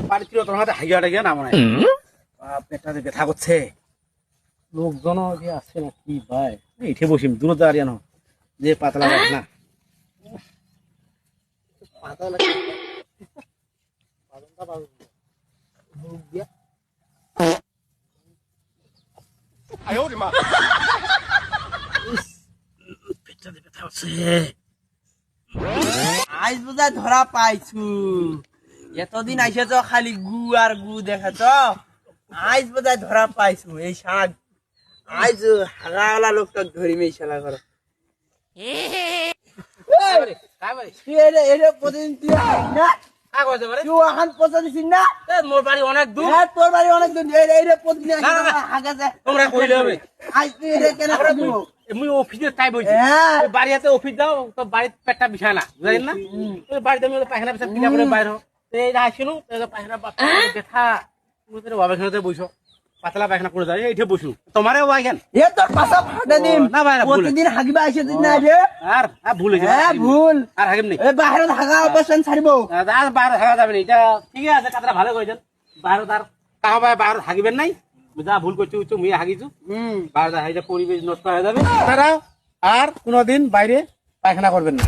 বাড়ি ছিল তোমার হাতে হাইয়া টাইয়া না মনে হয় পেটটা ব্যথা করছে লোকজন যে আসছে না কি ভাই এঠে বসিম দূরে দাঁড়িয়ে না যে পাতলা না পেটটা ব্যথা হচ্ছে আজ বোধহয় ধরা পাইছু এতদিন আইসেছ খালি গু আর গু দেখাছ আজ বোধহয় ধরা পাইছু এই শাক আজ হাগাওয়ালা লোকটা ধরিম এই শালা ঘর প্রতিদিন তুই আইস না তুই এখন পচা দিছিস না মোর বাড়ি অনেক দূর তোর বাড়ি অনেক দূর প্রতিদিন হাগা যায় তোমরা কইলে হবে আজ তুই এটা কেন করবি মুই অফিসে তাই বলছি বাড়ি হাতে অফিস দাও তো বাড়ির পেটটা বিছায় না বুঝলেন না ওই বাড়িতে আমি পায়খানা পেশাব কিনা করে বাইর এই আসিনু পায়খানা ব্যথা মুদের বাবাখানাতে বসো পাতলা পায়খানা করে যায় এইঠে বসু তোমারও বাইখান এ তোর পাশা ফাটা দিন না ভাই প্রতিদিন হাগিবা আইছে দিন না রে আর ভুল হয়েছে হ্যাঁ ভুল আর হাগিম নেই এই বাইরে হাগা অবস্থান ছাড়বো আর বাইরে হাগা যাবে না এটা ঠিক আছে কাতরা ভালো কইছেন বাইরে তার তাও ভাই বাইরে হাগিবেন নাই যা ভুল করছো মুই হাগিছু বাইরে হাইটা পরিবেশ নষ্ট হয়ে যাবে তারা আর কোনোদিন বাইরে পায়খানা করবেন না